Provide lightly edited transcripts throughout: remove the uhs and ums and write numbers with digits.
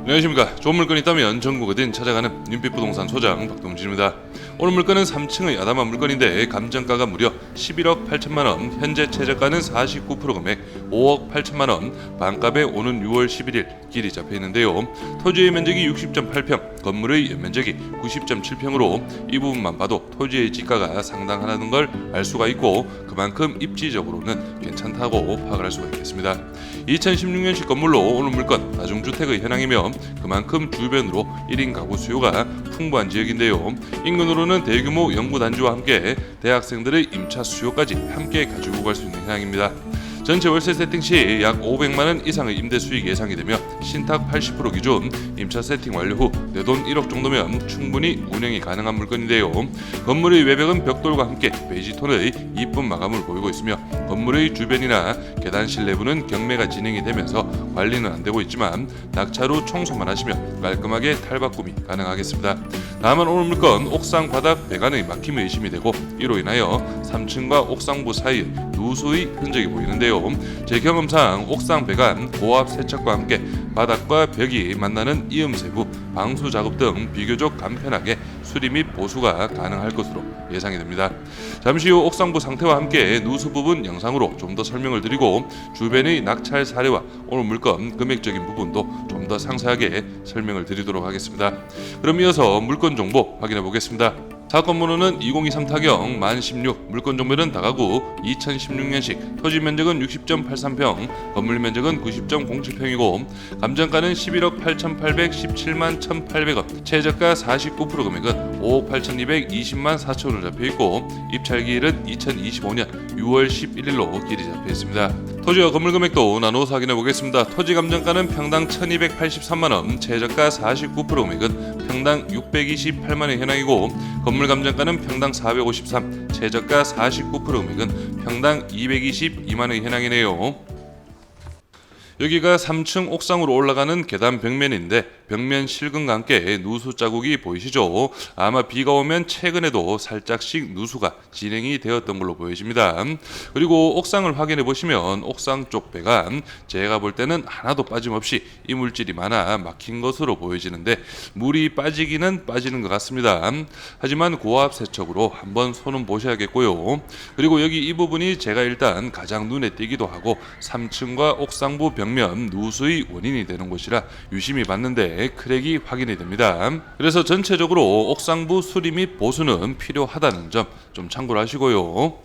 안녕하십니까. 좋은 물건이 있다면 전국 어딘 찾아가는 윤빛부동산 소장 박동진입니다. 오늘 물건은 3층의 아담한 물건인데 감정가가 무려 11억 8천만원, 현재 최저가는 49% 금액 5억 8천만원, 반값에 오는 6월 11일 길이 잡혀있는데요. 토지의 면적이 60.8평, 건물의 연면적이 90.7평으로 이 부분만 봐도 토지의 지가가 상당하다는 걸 알 수가 있고 그만큼 입지적으로는 괜찮다고 파악을 할 수가 있겠습니다. 2016년식 건물로 오늘 물건 다중주택의 현황이며 그만큼 주변으로 1인 가구 수요가 풍부한 지역인데요. 인근으로는 대규모 연구단지와 함께 대학생들의 임차 수요까지 함께 가지고 갈 수 있는 현황입니다. 전체 월세 세팅 시 약 500만원 이상의 임대 수익 예상이 되며 신탁 80% 기준 임차 세팅 완료 후 내돈 1억 정도면 충분히 운영이 가능한 물건인데요. 건물의 외벽은 벽돌과 함께 베이지톤의 이쁜 마감을 보이고 있으며 건물의 주변이나 계단실 내부는 경매가 진행이 되면서 관리는 안되고 있지만 낙차로 청소만 하시면 깔끔하게 탈바꿈이 가능하겠습니다. 다만 오늘 물건 옥상 바닥 배관의 막힘이 의심이 되고 이로 인하여 3층과 옥상부 사이에 누수의 흔적이 보이는데요. 제 경험상 옥상 배관 고압 세척과 함께 바닥과 벽이 만나는 이음 세부, 방수 작업 등 비교적 간편하게 수리 및 보수가 가능할 것으로 예상이 됩니다. 잠시 후 옥상부 상태와 함께 누수 부분 영상으로 좀 더 설명을 드리고 주변의 낙찰 사례와 오늘 물건 금액적인 부분도 좀 더 상세하게 설명을 드리도록 하겠습니다. 그럼 이어서 물건 정보 확인해 보겠습니다. 사건 번호는 2023 타경 만 16, 물건 종별은 다가구 2016년식, 토지 면적은 60.83평, 건물 면적은 90.07평이고 감정가는 11억 8,817만 1,800원, 최저가 49% 금액은 5억 8,220만 4천원으로 잡혀있고 입찰기일은 2025년 6월 11일로 길이 잡혀있습니다. 토지와 건물 금액도 나누어서 확인해 보겠습니다. 토지 감정가는 평당 1,283만원, 최저가 49% 금액은 평당 628만원 현황이고 건물 감정가는 평당 453, 최저가 49% 금액은 평당 222만원 현황이네요. 여기가 3층 옥상으로 올라가는 계단 벽면인데 벽면 실근과 함께 누수 자국이 보이시죠? 아마 비가 오면 최근에도 살짝씩 누수가 진행이 되었던 걸로 보여집니다. 그리고 옥상을 확인해 보시면 옥상 쪽 배관 제가 볼 때는 하나도 빠짐없이 이물질이 많아 막힌 것으로 보여지는데 물이 빠지기는 빠지는 것 같습니다. 하지만 고압 세척으로 한번 손은 보셔야겠고요. 그리고 여기 이 부분이 제가 일단 가장 눈에 띄기도 하고 3층과 옥상부 벽면 누수의 원인이 되는 곳이라 유심히 봤는데 크랙이 확인이 됩니다. 그래서 전체적으로 옥상부 수리 및 보수는 필요하다는 점 좀 참고를 하시고요.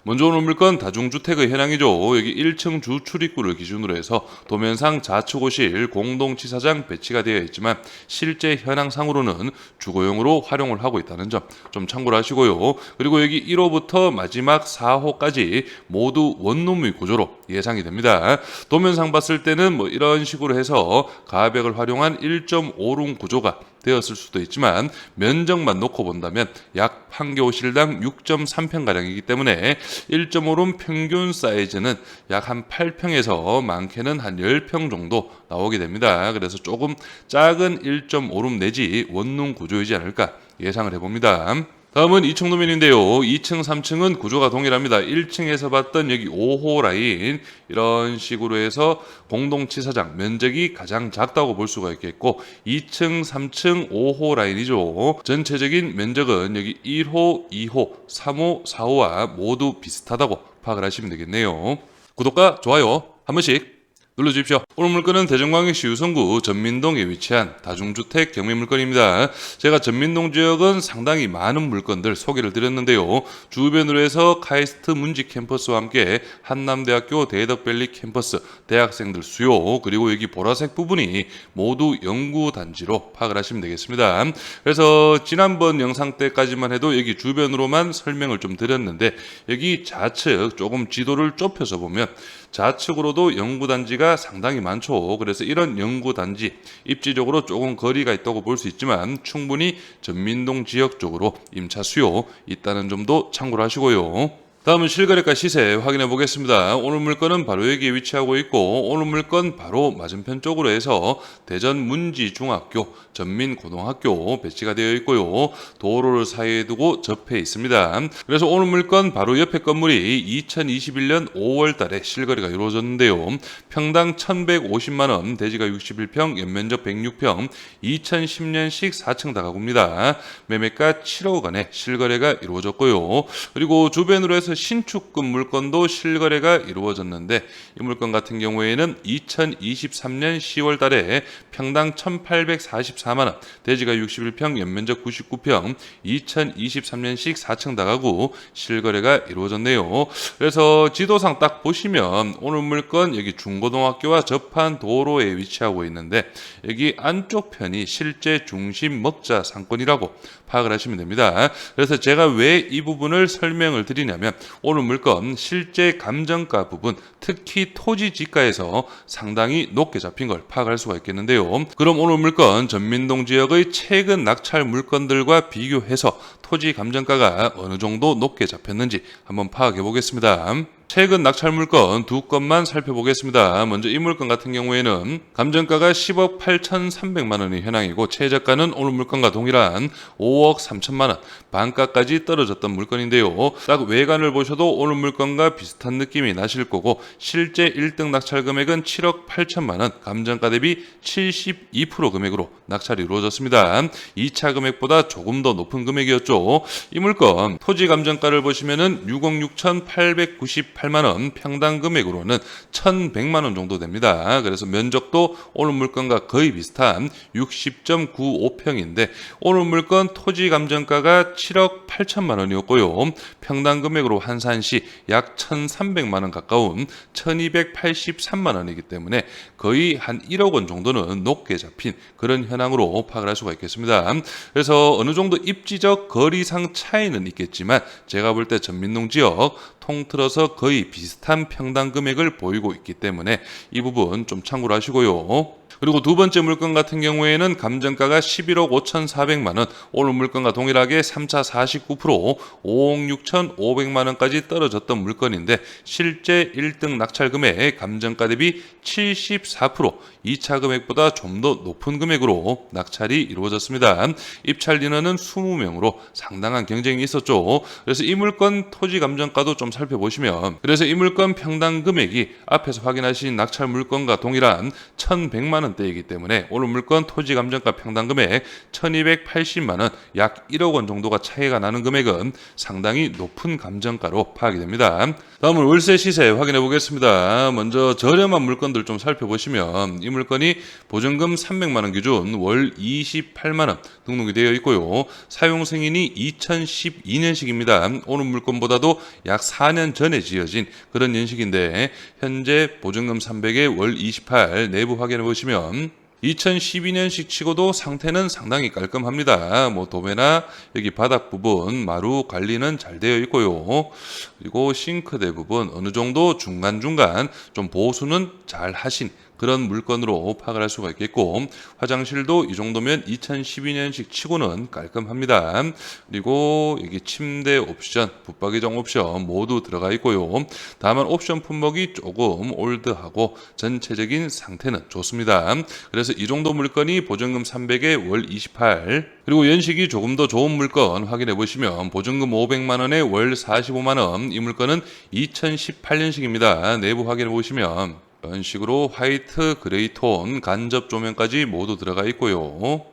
먼저 오늘 물건 다중주택의 현황이죠. 여기 1층 주 출입구를 기준으로 해서 도면상 자축호실 공동치사장 배치가 되어 있지만 실제 현황상으로는 주거용으로 활용을 하고 있다는 점 좀 참고를 하시고요. 그리고 여기 1호부터 마지막 4호까지 모두 원룸의 구조로 예상이 됩니다. 도면상 봤을 때는 뭐 이런 식으로 해서 가벽을 활용한 1.5룸 구조가 되었을 수도 있지만 면적만 놓고 본다면 약 판교실당 6.3평가량이기 때문에 1.5룸 평균 사이즈는 약 한 8평에서 많게는 한 10평 정도 나오게 됩니다. 그래서 조금 작은 1.5룸 내지 원룸 구조이지 않을까 예상을 해봅니다. 다음은 2층 도면인데요. 2층, 3층은 구조가 동일합니다. 1층에서 봤던 여기 5호 라인 이런 식으로 해서 공동치사장 면적이 가장 작다고 볼 수가 있겠고 2층, 3층, 5호 라인이죠. 전체적인 면적은 여기 1호, 2호, 3호, 4호와 모두 비슷하다고 파악을 하시면 되겠네요. 구독과 좋아요 한 번씩 눌러주십시오. 오늘 물건은 대전광역시 유성구 전민동에 위치한 다중주택 경매 물건입니다. 제가 전민동 지역은 상당히 많은 물건들 소개를 드렸는데요. 주변으로 해서 카이스트 문직 캠퍼스와 함께 한남대학교 대덕밸리 캠퍼스 대학생들 수요 그리고 여기 보라색 부분이 모두 연구단지로 파악을 하시면 되겠습니다. 그래서 지난번 영상 때까지만 해도 여기 주변으로만 설명을 좀 드렸는데 여기 좌측 조금 지도를 좁혀서 보면 좌측으로도 연구단지가 상당히 많죠. 그래서 이런 연구단지 입지적으로 조금 거리가 있다고 볼 수 있지만 충분히 전민동 지역 쪽으로 임차 수요 있다는 점도 참고를 하시고요. 다음은 실거래가 시세 확인해 보겠습니다. 오늘 물건은 바로 여기에 위치하고 있고 오늘 물건 바로 맞은편 쪽으로 해서 대전 문지중학교, 전민고등학교 배치가 되어 있고요. 도로를 사이에 두고 접해 있습니다. 그래서 오늘 물건 바로 옆에 건물이 2021년 5월 달에 실거래가 이루어졌는데요. 평당 1,150만원, 대지가 61평, 연면적 106평, 2010년식 4층 다가구입니다. 매매가 7억 원에 실거래가 이루어졌고요. 그리고 주변으로 해서 신축급 물건도 실거래가 이루어졌는데 이 물건 같은 경우에는 2023년 10월 달에 평당 1,844만원, 대지가 61평, 연면적 99평, 2023년식 4층 다가구 실거래가 이루어졌네요. 그래서 지도상 딱 보시면 오늘 물건 여기 중고등학교와 접한 도로에 위치하고 있는데 여기 안쪽 편이 실제 중심 먹자 상권이라고 파악을 하시면 됩니다. 그래서 제가 왜 이 부분을 설명을 드리냐면 오늘 물건 실제 감정가 부분, 특히 토지 지가에서 상당히 높게 잡힌 걸 파악할 수가 있겠는데요. 그럼 오늘 물건 전민동 지역의 최근 낙찰 물건들과 비교해서 토지 감정가가 어느 정도 높게 잡혔는지 한번 파악해 보겠습니다. 최근 낙찰 물건 두 건만 살펴보겠습니다. 먼저 이 물건 같은 경우에는 감정가가 10억 8,300만 원이 현황이고 최저가는 오늘 물건과 동일한 5억 3천만 원, 반가까지 떨어졌던 물건인데요. 딱 외관을 보셔도 오늘 물건과 비슷한 느낌이 나실 거고 실제 1등 낙찰 금액은 7억 8천만 원, 감정가 대비 72% 금액으로 낙찰이 이루어졌습니다. 2차 금액보다 조금 더 높은 금액이었죠. 이 물건 토지 감정가를 보시면은 6억 6,898만 원, 평당 금액으로는 1,100만 원 정도 됩니다. 그래서 면적도 오늘 물건과 거의 비슷한 60.95평인데 오늘 물건 토지 감정가가 7억 8천만 원이었고요. 평당 금액으로 환산시 약 1,300만 원 가까운 1,283만 원이기 때문에 거의 한 1억 원 정도는 높게 잡힌 그런 현황으로 파악을 할 수가 있겠습니다. 그래서 어느 정도 입지적 거리상 차이는 있겠지만 제가 볼 때 전민동 지역 통틀어서 거의 비슷한 평당 금액을 보이고 있기 때문에 이 부분 좀 참고를 하시고요. 그리고 두 번째 물건 같은 경우에는 감정가가 11억 5,400만 원, 오늘 물건과 동일하게 3차 49%, 5억 6,500만 원까지 떨어졌던 물건인데 실제 1등 낙찰 금액 감정가 대비 74%, 2차 금액보다 좀 더 높은 금액으로 낙찰이 이루어졌습니다. 입찰 인원은 20명으로 상당한 경쟁이 있었죠. 그래서 이 물건 토지 감정가도 좀 살펴보시면 그래서 이 물건 평당 금액이 앞에서 확인하신 낙찰 물건과 동일한 1,100만 원대이기 때문에 오늘 물건 토지 감정가 평당 금액 1,280만 원, 약 1억 원 정도가 차이가 나는 금액은 상당히 높은 감정가로 파악이 됩니다. 다음은 월세 시세 확인해 보겠습니다. 먼저 저렴한 물건들 좀 살펴보시면 이 물건이 보증금 300만 원 기준 월 28만 원 등록이 되어 있고요. 사용 승인이 2012년식입니다. 오늘 물건보다도 약 4년 전에 지어진 그런 연식인데 현재 보증금 300에 월 28 내부 확인해 보시면 2012년식 치고도 상태는 상당히 깔끔합니다. 뭐 도배나 여기 바닥 부분 마루 관리는 잘 되어 있고요. 그리고 싱크대 부분 어느 정도 중간중간 좀 보수는 잘 하신 그런 물건으로 파악을 할 수가 있겠고 화장실도 이 정도면 2012년식 치고는 깔끔합니다. 그리고 여기 침대 옵션, 붙박이장 옵션 모두 들어가 있고요. 다만 옵션 품목이 조금 올드하고 전체적인 상태는 좋습니다. 그래서 이 정도 물건이 보증금 300에 월 28, 그리고 연식이 조금 더 좋은 물건 확인해 보시면 보증금 500만 원에 월 45만 원, 이 물건은 2018년식입니다. 내부 확인해 보시면 이런 식으로 화이트, 그레이 톤, 간접 조명까지 모두 들어가 있고요.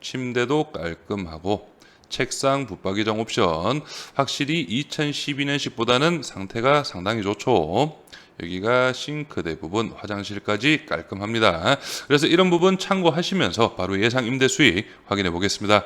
침대도 깔끔하고 책상, 붙박이장 옵션 확실히 2012년식보다는 상태가 상당히 좋죠. 여기가 싱크대 부분, 화장실까지 깔끔합니다. 그래서 이런 부분 참고하시면서 바로 예상 임대 수익 확인해 보겠습니다.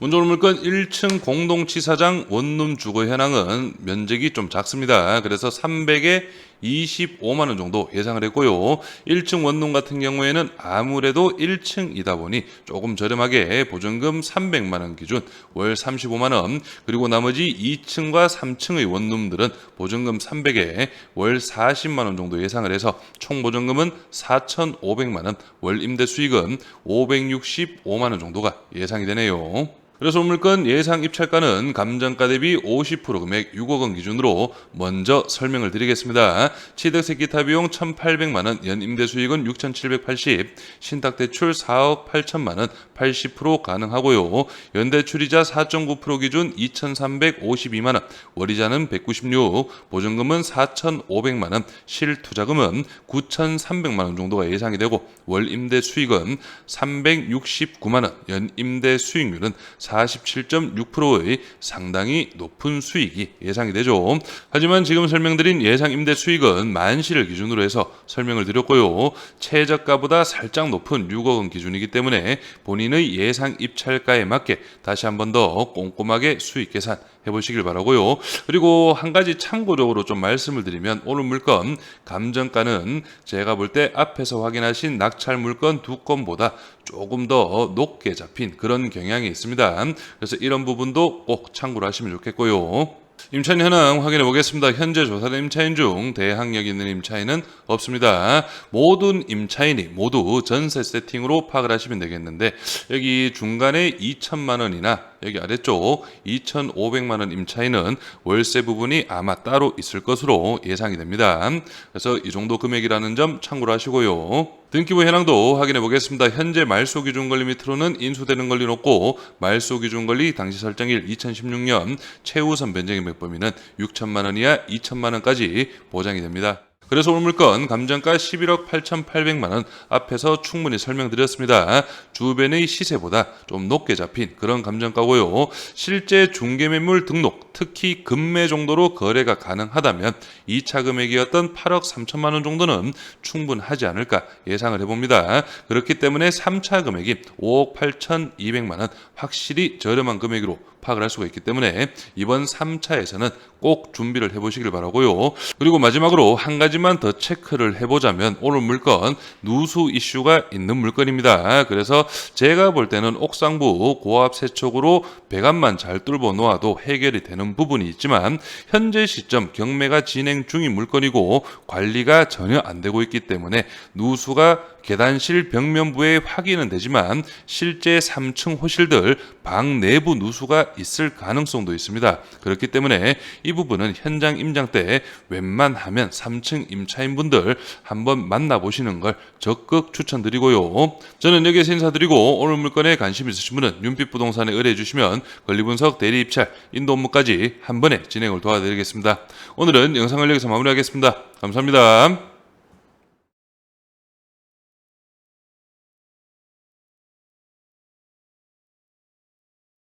먼저 오늘 물건 1층 공동치사장 원룸 주거 현황은 면적이 좀 작습니다. 그래서 300에 25만 원 정도 예상을 했고요. 1층 원룸 같은 경우에는 아무래도 1층이다 보니 조금 저렴하게 보증금 300만 원 기준 월 35만 원, 그리고 나머지 2층과 3층의 원룸들은 보증금 300에 월 40만 원 정도 예상을 해서 총 보증금은 4,500만 원, 월 임대 수익은 565만 원 정도가 예상이 되네요. 그래서 물건 예상 입찰가는 감정가 대비 50% 금액 6억 원 기준으로 먼저 설명을 드리겠습니다. 취득세 기타 비용 1,800만 원, 연임대 수익은 6,780, 신탁대출 4억 8천만 원, 80% 가능하고요. 연대출이자 4.9% 기준 2,352만 원, 월이자는 196, 보증금은 4,500만 원, 실투자금은 9,300만 원 정도가 예상이 되고 월 임대 수익은 369만 원, 연임대 수익률은 47.6%의 상당히 높은 수익이 예상이 되죠. 하지만 지금 설명드린 예상 임대 수익은 만시를 기준으로 해서 설명을 드렸고요. 최저가보다 살짝 높은 6억 원 기준이기 때문에 본인의 예상 입찰가에 맞게 다시 한 번 더 꼼꼼하게 수익 계산 해보시길 바라고요. 그리고 한 가지 참고적으로 좀 말씀을 드리면 오늘 물건 감정가는 제가 볼 때 앞에서 확인하신 낙찰 물건 두 건보다 조금 더 높게 잡힌 그런 경향이 있습니다. 그래서 이런 부분도 꼭 참고를 하시면 좋겠고요. 임차인 현황 확인해 보겠습니다. 현재 조사된 임차인 중 대항력 있는 임차인은 없습니다. 모든 임차인이 모두 전세 세팅으로 파악을 하시면 되겠는데 여기 중간에 2천만 원이나 여기 아래쪽 2,500만 원 임차인은 월세 부분이 아마 따로 있을 것으로 예상이 됩니다. 그래서 이 정도 금액이라는 점 참고를 하시고요. 등기부 현황도 확인해 보겠습니다. 현재 말소 기준 권리 밑으로는 인수되는 권리 높고 말소 기준 권리 당시 설정일 2016년 최우선 변제 금액 범위는 6천만 원 이하 2천만 원까지 보장이 됩니다. 그래서 오늘 물건 감정가 11억 8,800만 원 앞에서 충분히 설명드렸습니다. 주변의 시세보다 좀 높게 잡힌 그런 감정가고요. 실제 중개매물 등록, 특히 급매 정도로 거래가 가능하다면 2차 금액이었던 8억 3천만 원 정도는 충분하지 않을까 예상을 해봅니다. 그렇기 때문에 3차 금액이 5억 8,200만 원 확실히 저렴한 금액으로 파악을 할 수가 있기 때문에 이번 3차에서는 꼭 준비를 해보시길 바라고요. 그리고 마지막으로 한 가지만 더 체크를 해보자면 오늘 물건 누수 이슈가 있는 물건입니다. 그래서 제가 볼 때는 옥상부 고압 세척으로 배관만 잘 뚫어 놓아도 해결이 되는 부분이 있지만 현재 시점 경매가 진행 중인 물건이고 관리가 전혀 안 되고 있기 때문에 누수가 계단실 벽면부에 확인은 되지만 실제 3층 호실들 방 내부 누수가 있을 가능성도 있습니다. 그렇기 때문에 이 부분은 현장 임장 때 웬만하면 3층 임차인분들 한번 만나보시는 걸 적극 추천드리고요. 저는 여기에서 인사드리고 오늘 물건에 관심 있으신 분은 윤빛부동산에 의뢰해 주시면 권리분석, 대리입찰, 인도 업무까지 한 번에 진행을 도와드리겠습니다. 오늘은 영상을 여기서 마무리하겠습니다. 감사합니다.